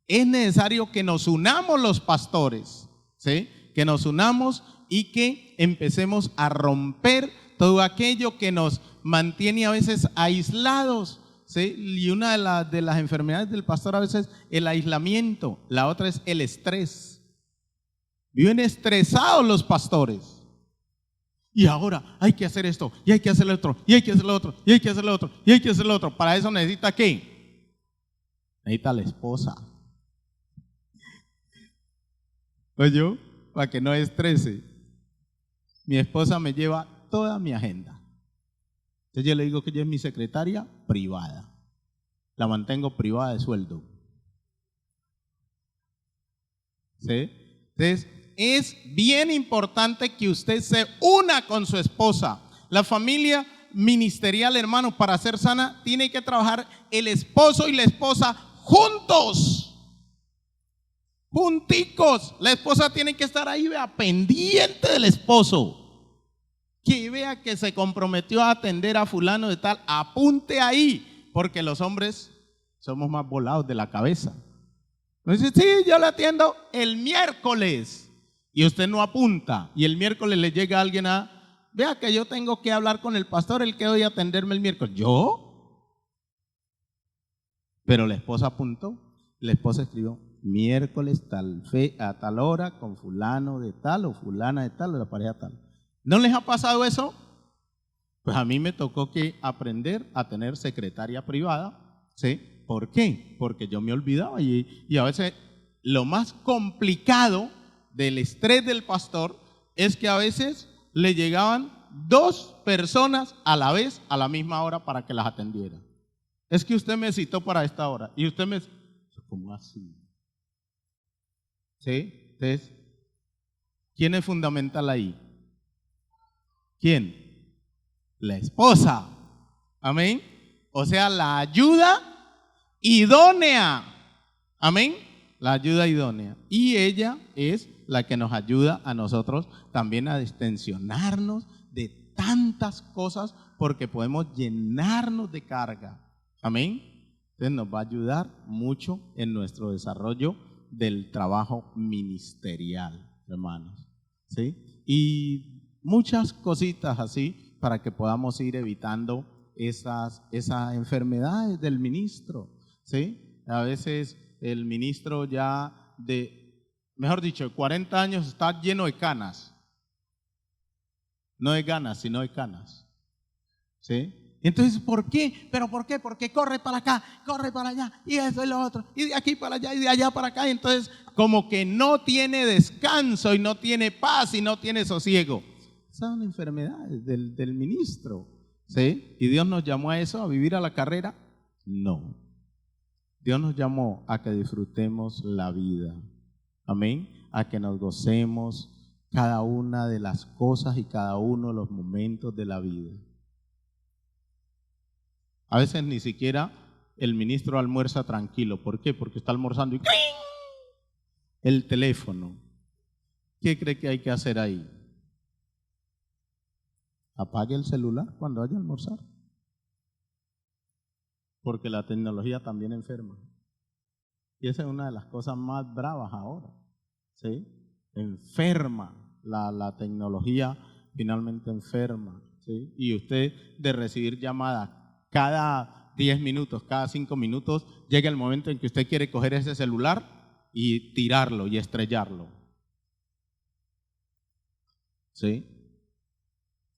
A: es necesario que nos unamos los pastores, ¿sí? Que nos unamos y que empecemos a romper todo aquello que nos mantiene a veces aislados, ¿sí? Y una de las enfermedades del pastor a veces es el aislamiento, la otra es el estrés. Viven estresados los pastores. Y ahora hay que hacer esto, y hay que hacer lo otro, y hay que hacer lo otro, y hay que hacer lo otro, y hay que hacer lo otro. Para eso necesita ¿qué? Necesita la esposa. Oye, para que no estrese. Mi esposa me lleva toda mi agenda. Entonces yo le digo que ella es mi secretaria privada. La mantengo privada de sueldo. ¿Sí? Entonces es bien importante que usted se una con su esposa. La familia ministerial, hermano, para ser sana, tiene que trabajar el esposo y la esposa juntos. Junticos. La esposa tiene que estar ahí, vea, pendiente del esposo. Que vea que se comprometió a atender a fulano de tal, apunte ahí, porque los hombres somos más volados de la cabeza. Entonces, sí, yo le atiendo el miércoles, y usted no apunta, y el miércoles le llega alguien vea que yo tengo que hablar con el pastor, el que hoy a atenderme el miércoles. ¿Yo? Pero la esposa apuntó, la esposa escribió, miércoles a tal hora, con fulano de tal, o fulana de tal, o la pareja tal. ¿No les ha pasado eso? Pues a mí me tocó que aprender a tener secretaria privada, ¿sí? ¿Por qué? Porque yo me olvidaba y a veces lo más complicado del estrés del pastor es que a veces le llegaban 2 personas a la vez, a la misma hora para que las atendiera. Es que usted me citó para esta hora y usted me... ¿Cómo así? ¿Sí? Entonces, ¿quién es fundamental ahí? ¿Quién? La esposa. Amén. O sea, la ayuda idónea. Amén. La ayuda idónea. Y ella es la que nos ayuda a nosotros también a distensionarnos de tantas cosas porque podemos llenarnos de carga. Amén. Entonces nos va a ayudar mucho en nuestro desarrollo del trabajo ministerial, hermanos. ¿Sí? Y muchas cositas así para que podamos ir evitando esas enfermedades del ministro. ¿Sí? A veces el ministro ya mejor dicho, 40 años está lleno de canas. No de ganas, sino de canas. ¿Sí? Entonces, ¿por qué? ¿Pero por qué? Porque corre para acá, corre para allá, y eso y lo otro, y de aquí para allá, y de allá para acá. Y entonces, como que no tiene descanso, y no tiene paz, y no tiene sosiego. Esas son enfermedades del ministro. ¿Sí? ¿Y Dios nos llamó a eso, a vivir a la carrera? No. Dios nos llamó a que disfrutemos la vida. Amén. A que nos gocemos cada una de las cosas y cada uno de los momentos de la vida. A veces ni siquiera el ministro almuerza tranquilo. ¿Por qué? Porque está almorzando y ¡cring! El teléfono. ¿Qué cree que hay que hacer ahí? Apague el celular cuando vaya a almorzar. Porque la tecnología también enferma. Y esa es una de las cosas más bravas ahora. ¿Sí? Enferma. La tecnología finalmente enferma. ¿Sí? Y usted de recibir llamadas cada 10 minutos, cada 5 minutos, llega el momento en que usted quiere coger ese celular y tirarlo y estrellarlo. ¿Sí?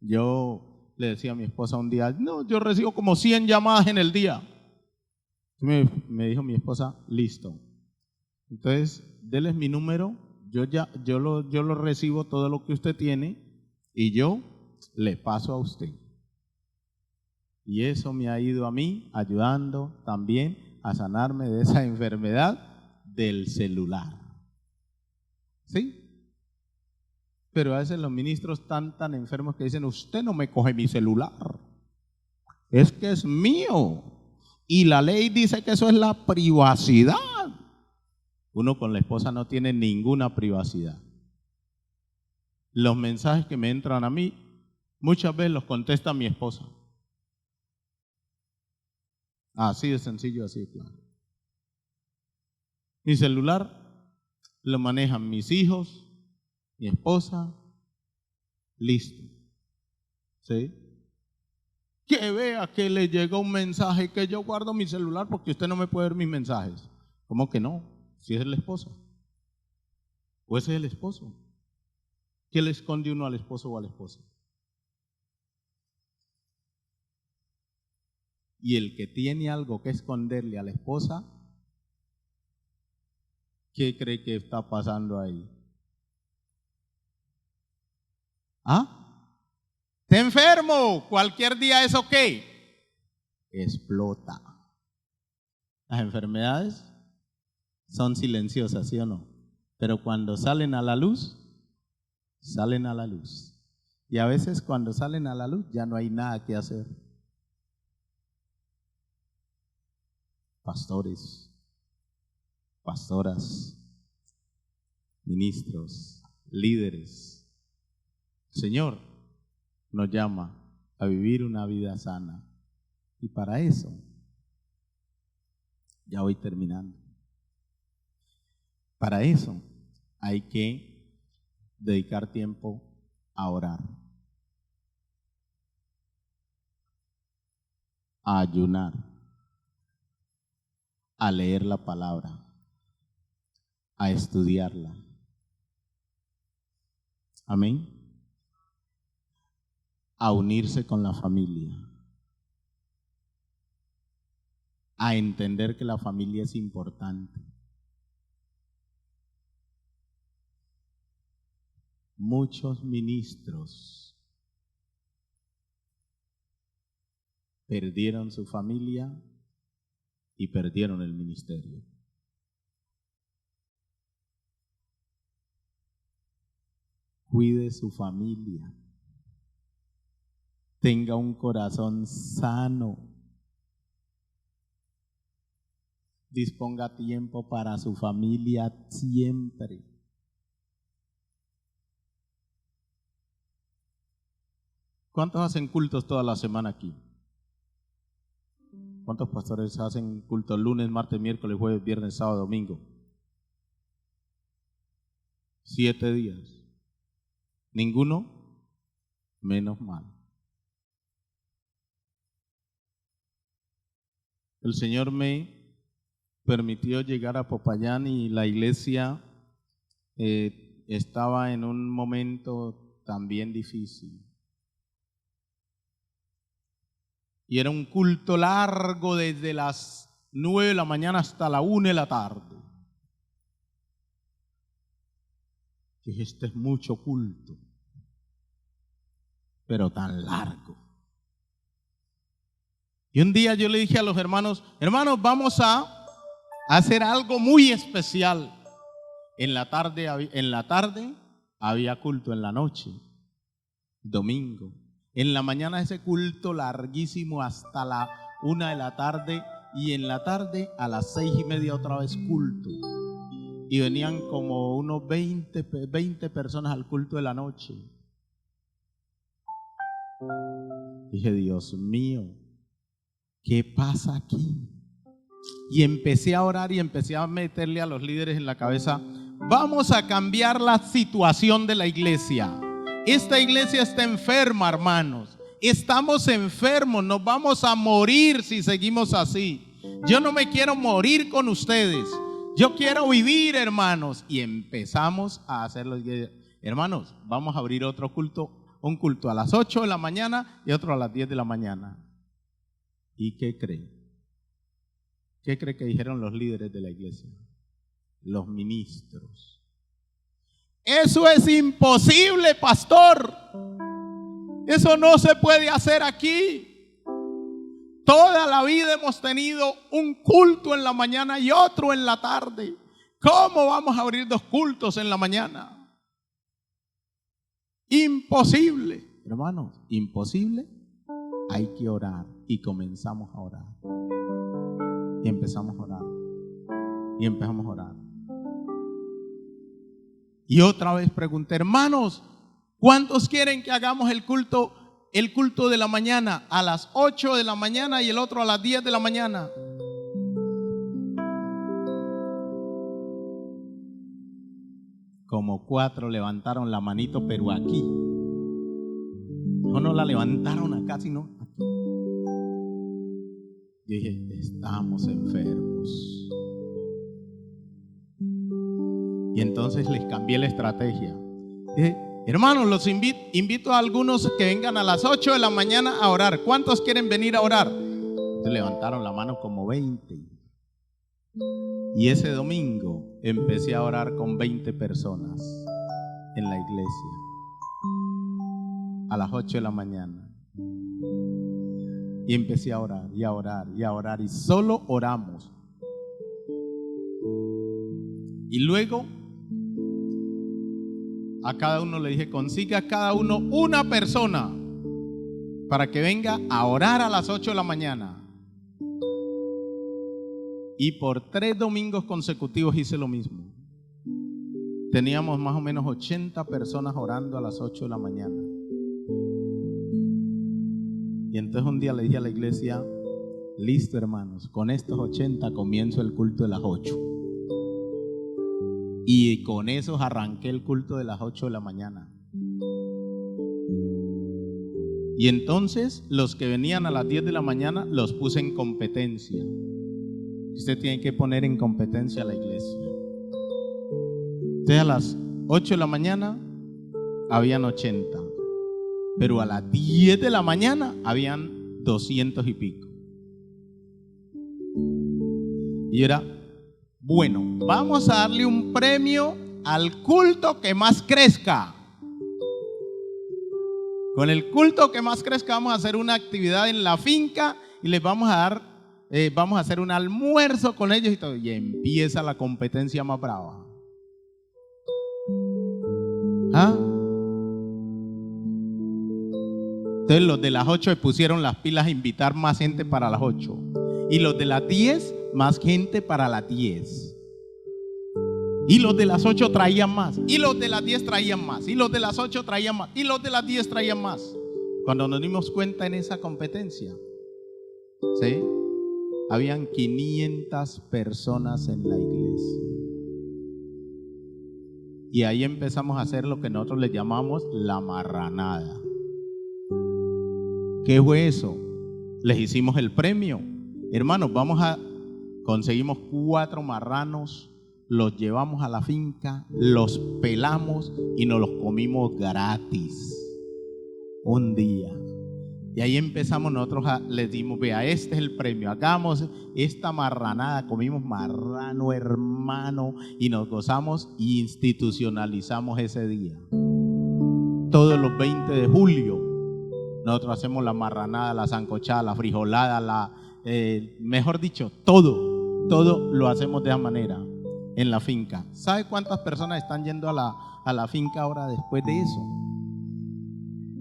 A: Yo le decía a mi esposa un día, no, yo recibo como 100 llamadas en el día. Me dijo mi esposa, listo. Entonces, déles mi número, yo lo recibo todo lo que usted tiene y yo le paso a usted. Y eso me ha ido a mí ayudando también a sanarme de esa enfermedad del celular. ¿Sí? Pero a veces los ministros están tan enfermos que dicen, usted no me coge mi celular, es que es mío. Y la ley dice que eso es la privacidad. Uno con la esposa no tiene ninguna privacidad. Los mensajes que me entran a mí, muchas veces los contesta mi esposa. Así de sencillo, así de claro. Mi celular lo manejan mis hijos, mi esposa, listo. ¿Sí? Que vea que le llegó un mensaje, que yo guardo mi celular porque usted no me puede ver mis mensajes. ¿Cómo que no? Si es el esposo. ¿O ese es el esposo? ¿Qué le esconde uno al esposo o a la esposa? Y el que tiene algo que esconderle a la esposa, ¿qué cree que está pasando ahí? ¿Ah? ¿Está enfermo? Cualquier día eso ¿qué? Explota. Las enfermedades son silenciosas, ¿sí o no? Pero cuando salen a la luz, salen a la luz. Y a veces cuando salen a la luz ya no hay nada que hacer. Pastores, pastoras, ministros, líderes. El Señor nos llama a vivir una vida sana. Y para eso, ya voy terminando. Para eso hay que dedicar tiempo a orar, a ayunar, a leer la palabra, a estudiarla. Amén. a unirse con la familia, a entender que la familia es importante. Muchos ministros perdieron su familia y perdieron el ministerio. Cuide su familia. Tenga un corazón sano. Disponga tiempo para su familia siempre. ¿Cuántos hacen cultos toda la semana aquí? ¿Cuántos pastores hacen cultos lunes, martes, miércoles, jueves, viernes, sábado, domingo? 7 días. ¿Ninguno? Menos mal. El Señor me permitió llegar a Popayán y la iglesia estaba en un momento también difícil. Y era un culto largo desde las 9 de la mañana hasta la 1 de la tarde. Dije, este es mucho culto, pero tan largo. Y un día yo le dije a los hermanos, vamos a hacer algo muy especial. En la tarde había culto, en la noche, domingo. En la mañana ese culto larguísimo hasta la 1 de la tarde, y en la tarde a las 6:30 otra vez culto. Y venían como unos 20 personas al culto de la noche. Dije, Dios mío, ¿qué pasa aquí? Y empecé a orar y empecé a meterle a los líderes en la cabeza, vamos a cambiar la situación de la iglesia. Esta iglesia está enferma, hermanos. Estamos enfermos, nos vamos a morir si seguimos así. Yo no me quiero morir con ustedes. Yo quiero vivir, hermanos. Y empezamos a hacerlo. Hermanos, vamos a abrir otro culto, un culto a las 8 de la mañana y otro a las 10 de la mañana. ¿Y qué cree? ¿Qué cree que dijeron los líderes de la iglesia? Los ministros. Eso es imposible, pastor. Eso no se puede hacer aquí. Toda la vida hemos tenido un culto en la mañana y otro en la tarde. ¿Cómo vamos a abrir 2 cultos en la mañana? Imposible. Hermanos, imposible. Hay que orar. Y comenzamos a orar. Y empezamos a orar. Y empezamos a orar. Y otra vez pregunté, hermanos, ¿cuántos quieren que hagamos el culto de la mañana a las 8 de la mañana y el otro a las 10 de la mañana? Como 4 levantaron la manito, pero aquí. No la levantaron acá, sino aquí. Yo dije, estamos enfermos. Y entonces les cambié la estrategia. Dije, hermanos, los invito a algunos que vengan a las 8 de la mañana a orar. ¿Cuántos quieren venir a orar? Se levantaron la mano como 20. Y ese domingo empecé a orar con 20 personas en la iglesia. A las 8 de la mañana. Y empecé a orar, y a orar, y a orar. Y solo oramos. Y luego a cada uno le dije, consiga a cada uno una persona para que venga a orar a las 8 de la mañana. Y por 3 domingos consecutivos hice lo mismo. Teníamos más o menos 80 personas orando a las 8 de la mañana. Y entonces un día le dije a la iglesia, listo, hermanos, con estos 80 comienzo el culto de las 8. Y con esos arranqué el culto de las 8 de la mañana. Y entonces los que venían a las 10 de la mañana los puse en competencia. Usted tiene que poner en competencia a la iglesia. Entonces a las 8 de la mañana habían 80. pero a las 10 de la mañana habían 200 y pico. Y era, bueno, vamos a darle un premio al culto que más crezca. Con el culto que más crezca vamos a hacer una actividad en la finca y les vamos a dar, vamos a hacer un almuerzo con ellos y todo. Y empieza la competencia más brava. ¿Ah? Entonces los de las 8 se pusieron las pilas a invitar más gente para las 8. Y los de las 10, más gente para las 10. Y los de las 8 traían más. Y los de las 10 traían más. Y los de las 8 traían más. Y los de las 10 traían más. Cuando nos dimos cuenta en esa competencia, ¿sí?, habían 500 personas en la iglesia. Y ahí empezamos a hacer lo que nosotros le llamamos la marranada. ¿Qué fue eso? Les hicimos el premio. Hermanos, conseguimos 4 marranos, los llevamos a la finca, los pelamos y nos los comimos gratis un día. Y ahí empezamos nosotros, les dimos, vea, este es el premio, hagamos esta marranada, comimos marrano, hermano, y nos gozamos e institucionalizamos ese día. Todos los 20 de julio nosotros hacemos la marranada, la sancochada, la frijolada, mejor dicho, todo lo hacemos de esa manera en la finca. ¿Sabe cuántas personas están yendo a la finca ahora después de eso?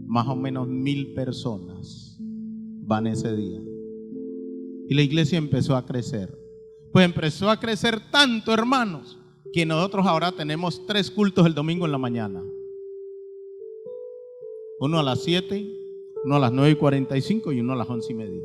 A: Más o menos 1000 personas van ese día. Y la iglesia empezó a crecer. Pues empezó a crecer tanto, hermanos, que nosotros ahora tenemos 3 cultos el domingo en la mañana. Uno a las 7, uno a las 9:45 y uno a las 11:30.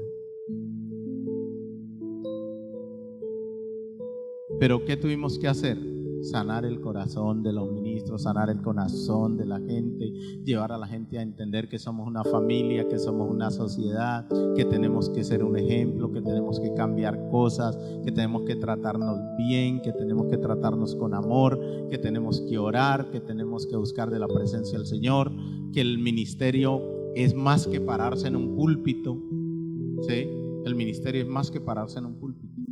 A: Pero ¿qué tuvimos que hacer? Sanar el corazón de los ministros, sanar el corazón de la gente, llevar a la gente a entender que somos una familia, que somos una sociedad, que tenemos que ser un ejemplo, que tenemos que cambiar cosas, que tenemos que tratarnos bien, que tenemos que tratarnos con amor, que tenemos que orar, que tenemos que buscar de la presencia del Señor, que el ministerio es más que pararse en un púlpito, ¿sí? El ministerio es más que pararse en un púlpito,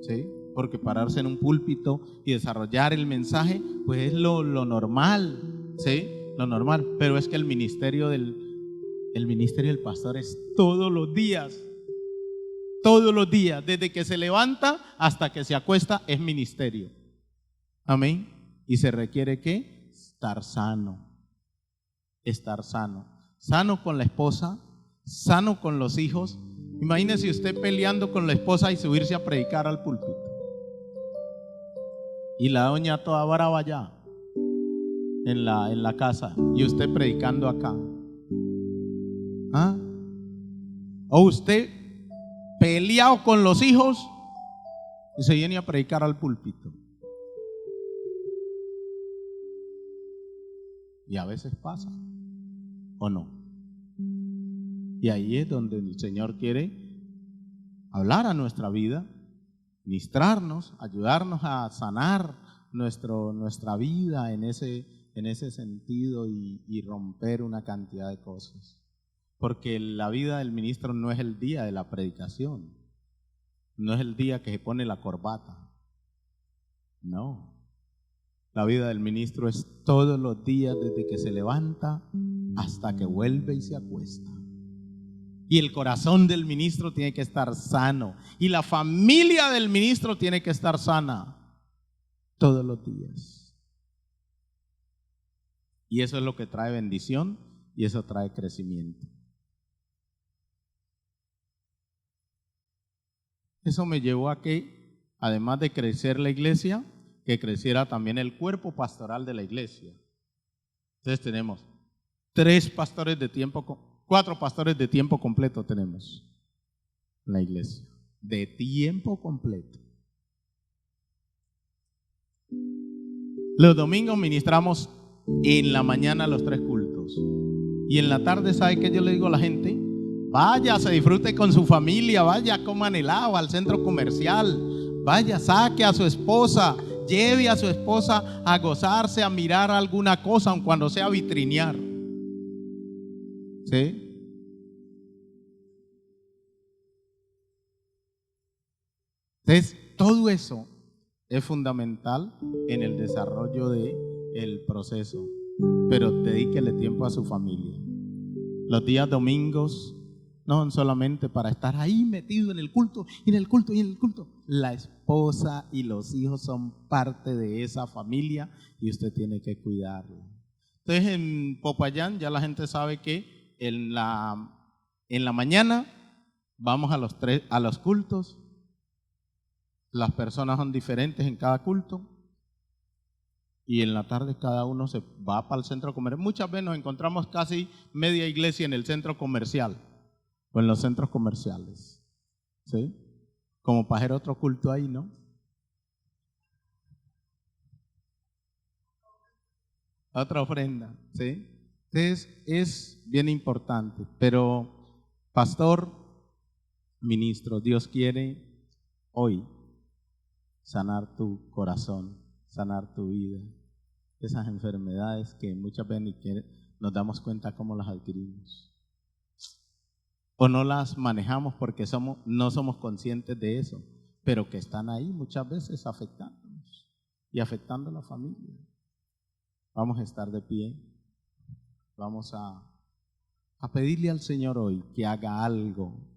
A: ¿sí? Porque pararse en un púlpito y desarrollar el mensaje, pues es lo normal, ¿sí? Lo normal. Pero es que el ministerio del pastor es todos los días, desde que se levanta hasta que se acuesta, es ministerio. Amén. Y se requiere ¿qué? Estar sano con la esposa, sano con los hijos. Imagínese usted peleando con la esposa y subirse a predicar al púlpito. Y la doña toda brava allá en la casa y usted predicando acá. ¿Ah? O usted peleado con los hijos y se viene a predicar al púlpito. Y a veces pasa, ¿o no? Y ahí es donde el Señor quiere hablar a nuestra vida, ministrarnos, ayudarnos a sanar nuestra vida en ese sentido y romper una cantidad de cosas. Porque la vida del ministro no es el día de la predicación, no es el día que se pone la corbata, no. La vida del ministro es todos los días desde que se levanta hasta que vuelve y se acuesta. Y el corazón del ministro tiene que estar sano. Y la familia del ministro tiene que estar sana todos los días. Y eso es lo que trae bendición y eso trae crecimiento. Eso me llevó a que, además de crecer la iglesia, que creciera también el cuerpo pastoral de la iglesia. Entonces tenemos 4 pastores de tiempo completo tenemos en la iglesia, de tiempo completo. Los domingos ministramos en la mañana los 3 cultos. Y en la tarde, ¿sabe qué yo le digo a la gente? Vaya, se disfrute con su familia, vaya, coman helado al centro comercial, vaya, saque a su esposa, lleve a su esposa a gozarse, a mirar alguna cosa, aun cuando sea vitrinear. ¿Sí? Entonces, todo eso es fundamental en el desarrollo del proceso, pero dedíquele tiempo a su familia. Los días domingos no son solamente para estar ahí metido en el culto, y en el culto, y en el culto. La esposa y los hijos son parte de esa familia y usted tiene que cuidarla. Entonces, en Popayán ya la gente sabe que en la mañana vamos a los cultos. Las personas son diferentes en cada culto y en la tarde cada uno se va para el centro comercial. Muchas veces nos encontramos casi media iglesia en el centro comercial o en los centros comerciales, ¿sí? Como para hacer otro culto ahí, ¿no? Otra ofrenda, ¿sí? Entonces es bien importante, pero pastor, ministro, Dios quiere hoy sanar tu corazón, sanar tu vida. Esas enfermedades que muchas veces ni nos damos cuenta cómo las adquirimos. O no las manejamos porque no somos conscientes de eso, pero que están ahí muchas veces afectándonos y afectando a la familia. Vamos a estar de pie, vamos a pedirle al Señor hoy que haga algo